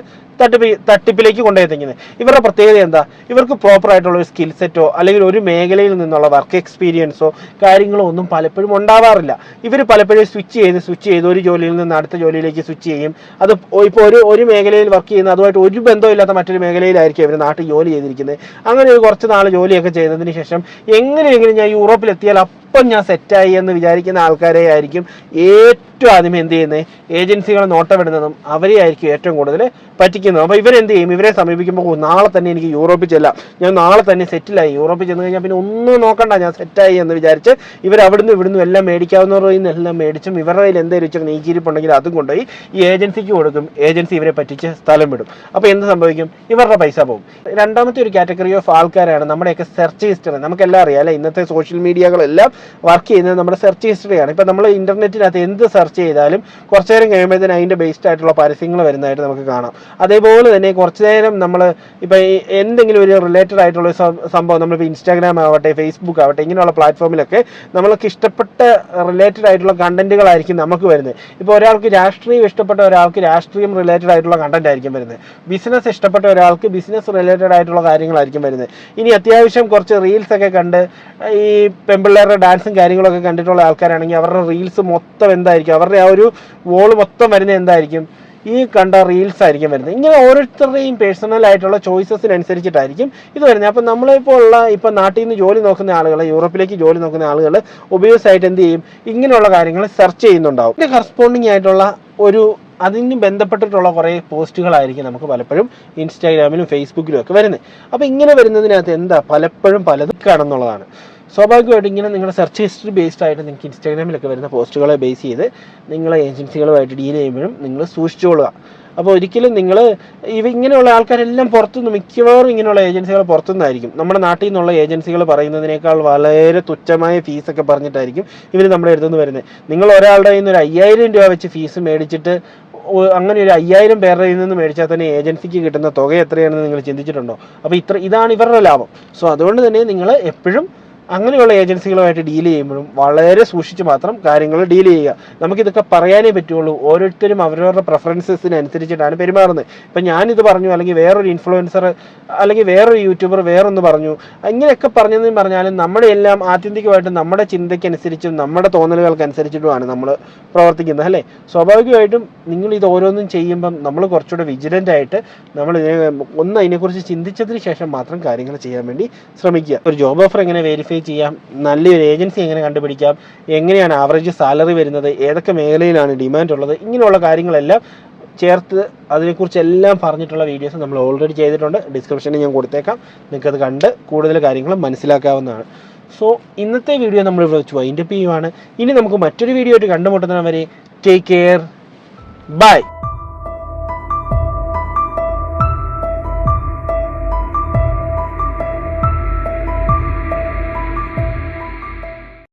തട്ടിപ്പിലേക്ക് കൊണ്ടെത്തിക്കുന്നത്. ഇവരുടെ പ്രത്യേകത എന്താ? ഇവർക്ക് പ്രോപ്പറായിട്ടുള്ള ഒരു സ്കിൽ സെറ്റോ അല്ലെങ്കിൽ ഒരു മേഖലയിൽ നിന്നുള്ള വർക്ക് എക്സ്പീരിയൻസോ കാര്യങ്ങളോ ഒന്നും പലപ്പോഴും ഉണ്ടാവാറില്ല. ഇവർ പലപ്പോഴും സ്വിച്ച് ചെയ്ത് ഒരു ജോലിയിൽ നിന്ന് അടുത്ത ജോലിയിലേക്ക് സ്വിച്ച് ചെയ്യും. അത് ഇപ്പോൾ ഒരു മേഖലയിൽ വർക്ക് ചെയ്യുന്ന അതുമായിട്ട് ഒരു ബന്ധമില്ലാത്ത മറ്റൊരു മേഖലയിലായിരിക്കും ഇവർ നാട്ടിൽ ജോലി ചെയ്തിരിക്കുന്നത്. അങ്ങനെ ഒരു കുറച്ച് നാൾ ജോലിയൊക്കെ ചെയ്തതിന് ശേഷം എങ്ങനെയെങ്കിലും ഞാൻ യൂറോപ്പിൽ എത്തിയാൽ അപ്പം ഞാൻ സെറ്റായി എന്ന് വിചാരിക്കുന്ന ആൾക്കാരെ ആയിരിക്കും ഏറ്റവും ആദ്യം എന്ത് ചെയ്യുന്നത്, ഏജൻസികൾ നോട്ടമിടുന്നതും അവരെ ആയിരിക്കും ഏറ്റവും കൂടുതൽ പറ്റിക്കുന്നത്. അപ്പോൾ ഇവരെന്ത് ചെയ്യും? ഇവരെ സമീപിക്കുമ്പോൾ നാളെ തന്നെ എനിക്ക് യൂറോപ്പിൽ ചെല്ലാം, ഞാൻ നാളെ തന്നെ സെറ്റിലായി, യൂറോപ്പിൽ ചെന്ന് കഴിഞ്ഞാൽ പിന്നെ ഒന്നും നോക്കണ്ട, ഞാൻ സെറ്റായി എന്ന് വിചാരിച്ച് ഇവർ ഇവിടുന്ന് എല്ലാം മേടിക്കാവുന്നവരിൽ നിന്നെല്ലാം മേടിച്ചും ഇവരുടെ കയ്യിൽ എന്തെങ്കിലും ഇച്ചിരി നീക്കിയിരിപ്പുണ്ടെങ്കിൽ അതും കൊണ്ടുപോയി ഈ ഏജൻസിക്ക് കൊടുക്കും. ഏജൻസി ഇവരെ പറ്റിച്ച് സ്ഥലം വിടും. അപ്പോൾ എന്ത് സംഭവിക്കും? ഇവരുടെ പൈസ പോകും. രണ്ടാമത്തെ ഒരു കാറ്റഗറി ഓഫ് ആൾക്കാരാണ് നമ്മുടെയൊക്കെ സെർച്ച് ഹിസ്റ്ററി. നമുക്കെല്ലാം അറിയാം അല്ലേ, ഇന്നത്തെ സോഷ്യൽ മീഡിയകളെല്ലാം വർക്ക് ചെയ്യുന്നത് നമ്മുടെ സെർച്ച് ഹിസ്റ്ററിയാണ്. ഇപ്പം നമ്മൾ ഇന്റർനെറ്റിനകത്ത് എന്ത് സെർച്ച് ചെയ്താലും കുറച്ചു നേരം കഴിയുമ്പോഴത്തേന് അതിൻ്റെ ബേസ്ഡ് ആയിട്ടുള്ള പരസ്യങ്ങൾ വരുന്നതായിട്ട് നമുക്ക് കാണാം. അതേപോലെ തന്നെ കുറച്ചു നേരം നമ്മൾ ഇപ്പം എന്തെങ്കിലും ഒരു റിലേറ്റഡ് ആയിട്ടുള്ള സംഭവം നമ്മളിപ്പോൾ ഇൻസ്റ്റാഗ്രാം ആവട്ടെ ഫേസ്ബുക്ക് ആവട്ടെ ഇങ്ങനെയുള്ള പ്ലാറ്റ്ഫോമിലൊക്കെ നമ്മൾക്ക് ഇഷ്ടപ്പെട്ട റിലേറ്റഡ് ആയിട്ടുള്ള കണ്ടന്റുകളായിരിക്കും നമുക്ക് വരുന്നത്. ഇപ്പോൾ ഒരാൾക്ക് രാഷ്ട്രീയം ഇഷ്ടപ്പെട്ട ഒരാൾക്ക് രാഷ്ട്രീയം റിലേറ്റഡ് ആയിട്ടുള്ള കണ്ടന്റ് ആയിരിക്കും വരുന്നത്. ബിസിനസ് ഇഷ്ടപ്പെട്ട ഒരാൾക്ക് ബിസിനസ് റിലേറ്റഡ് ആയിട്ടുള്ള കാര്യങ്ങളായിരിക്കും വരുന്നത്. ഇനി അത്യാവശ്യം കുറച്ച് റീൽസ് ഒക്കെ കണ്ട് ഈ പെൺപിള്ളേരുടെ ഡാൻസും കാര്യങ്ങളൊക്കെ കണ്ടിട്ടുള്ള ആൾക്കാരാണെങ്കിൽ അവരുടെ റീൽസ് മൊത്തം എന്തായിരിക്കും, അവരുടെ ആ ഒരു വോള് മൊത്തം വരുന്നത് എന്തായിരിക്കും, ഈ കണ്ട റീൽസ് ആയിരിക്കും വരുന്നത്. ഇങ്ങനെ ഓരോരുത്തരുടെയും പേഴ്സണൽ ആയിട്ടുള്ള ചോയ്സസിനനുസരിച്ചിട്ടായിരിക്കും ഇത് വരുന്നത്. അപ്പം നമ്മളിപ്പോൾ ഉള്ള ഇപ്പം നാട്ടിൽ നിന്ന് ജോലി നോക്കുന്ന ആളുകൾ, യൂറോപ്പിലേക്ക് ജോലി നോക്കുന്ന ആളുകൾ ഒബിയസ് ആയിട്ട് എന്ത് ചെയ്യും, ഇങ്ങനെയുള്ള കാര്യങ്ങൾ സെർച്ച് ചെയ്യുന്നുണ്ടാവും. ഇതിന് കറസ്പോണ്ടിങ് ആയിട്ടുള്ള അതിന് ബന്ധപ്പെട്ടിട്ടുള്ള കുറേ പോസ്റ്റുകളായിരിക്കും നമുക്ക് പലപ്പോഴും ഇൻസ്റ്റാഗ്രാമിലും ഫേസ്ബുക്കിലും ഒക്കെ വരുന്നത്. അപ്പോൾ ഇങ്ങനെ വരുന്നതിനകത്ത് എന്താ പലപ്പോഴും പലതും കാണുന്നുള്ളതാണ്. സ്വാഭാവികമായിട്ടും ഇങ്ങനെ നിങ്ങളുടെ സെർച്ച് ഹിസ്റ്ററി ബേസ്ഡ് ആയിട്ട് നിങ്ങൾക്ക് ഇൻസ്റ്റാഗ്രാമിലൊക്കെ വരുന്ന പോസ്റ്റുകളെ ബേസ് ചെയ്ത് നിങ്ങളെ ഏജൻസികളുമായിട്ട് ഡീൽ ചെയ്യുമ്പോഴും നിങ്ങൾ സൂക്ഷിച്ചോളുക. അപ്പോൾ ഒരിക്കലും നിങ്ങൾ ഇങ്ങനെയുള്ള ആൾക്കാരെല്ലാം പുറത്തുനിന്ന്, മിക്കവാറും ഇങ്ങനെയുള്ള ഏജൻസികൾ പുറത്തുനിന്നായിരിക്കും. നമ്മുടെ നാട്ടിൽ നിന്നുള്ള ഏജൻസികൾ പറയുന്നതിനേക്കാൾ വളരെ തുച്ഛമായ ഫീസൊക്കെ പറഞ്ഞിട്ടായിരിക്കും ഇവർ നമ്മുടെ അടുത്തുനിന്ന് വരുന്നത്. നിങ്ങൾ ഒരാളുടെ കയ്യിൽ നിന്ന് ഒരു 5000 രൂപ വെച്ച് ഫീസ് മേടിച്ചിട്ട് അങ്ങനെ ഒരു 5000 പേരുടെ നിന്ന് മേടിച്ചാൽ തന്നെ ഏജൻസിക്ക് കിട്ടുന്ന തുക എത്രയാണെന്ന് നിങ്ങൾ ചിന്തിച്ചിട്ടുണ്ടോ? അപ്പോൾ ഇതാണ് ഇവരുടെ ലാഭം. സോ അതുകൊണ്ട് തന്നെ നിങ്ങൾ എപ്പോഴും അങ്ങനെയുള്ള ഏജൻസികളുമായിട്ട് ഡീൽ ചെയ്യുമ്പോഴും വളരെ സൂക്ഷിച്ച് മാത്രം കാര്യങ്ങൾ ഡീൽ ചെയ്യുക. നമുക്കിതൊക്കെ പറയാനേ പറ്റുള്ളൂ. ഓരോരുത്തരും അവരവരുടെ പ്രിഫറൻസസിനനുസരിച്ചിട്ടാണ് പെരുമാറുന്നത്. ഇപ്പം ഞാനിത് പറഞ്ഞു, അല്ലെങ്കിൽ വേറൊരു ഇൻഫ്ലുവൻസർ അല്ലെങ്കിൽ വേറൊരു യൂട്യൂബർ വേറൊന്ന് പറഞ്ഞു, ഇങ്ങനെയൊക്കെ പറഞ്ഞതെന്ന് പറഞ്ഞാലും നമ്മുടെ എല്ലാം ആത്യന്തികമായിട്ടും നമ്മുടെ ചിന്തയ്ക്കനുസരിച്ചും നമ്മുടെ തോന്നലുകൾക്കനുസരിച്ചിട്ടുമാണ് നമ്മൾ പ്രവർത്തിക്കുന്നത് അല്ലേ. സ്വാഭാവികമായിട്ടും നിങ്ങൾ ഇത് ഓരോന്നും ചെയ്യുമ്പം നമ്മൾ കുറച്ചുകൂടെ വിജിലൻ്റ് ആയിട്ട് നമ്മൾ അതിനെക്കുറിച്ച് ചിന്തിച്ചതിന് ശേഷം മാത്രം കാര്യങ്ങൾ ചെയ്യാൻ വേണ്ടി ശ്രമിക്കുക. ഒരു ജോബ് ഓഫർ എങ്ങനെ വെരിഫൈ ചെയ്യാം, നല്ലൊരു ഏജൻസി എങ്ങനെ കണ്ടുപിടിക്കാം, എങ്ങനെയാണ് ആവറേജ് സാലറി വരുന്നത്, ഏതൊക്കെ മേഖലയിലാണ് ഡിമാൻഡ് ഉള്ളത്, ഇങ്ങനെയുള്ള കാര്യങ്ങളെല്ലാം ചേർത്ത് അതിനെക്കുറിച്ചെല്ലാം പറഞ്ഞിട്ടുള്ള വീഡിയോസ് നമ്മൾ ഓൾറെഡി ചെയ്തിട്ടുണ്ട്. ഡിസ്ക്രിപ്ഷനിൽ ഞാൻ കൊടുത്തേക്കാം, നിങ്ങൾക്കത് കണ്ട് കൂടുതൽ കാര്യങ്ങൾ മനസ്സിലാക്കാവുന്നതാണ്. സോ ഇന്നത്തെ വീഡിയോ നമ്മളിവിടെ വെച്ച് വൈൻഡപ്പ് ചെയ്യുവാണ്. ഇനി നമുക്ക് മറ്റൊരു വീഡിയോ ആയിട്ട് കണ്ടുമുട്ടുന്നവരെ ടേക്ക് കെയർ, ബൈ.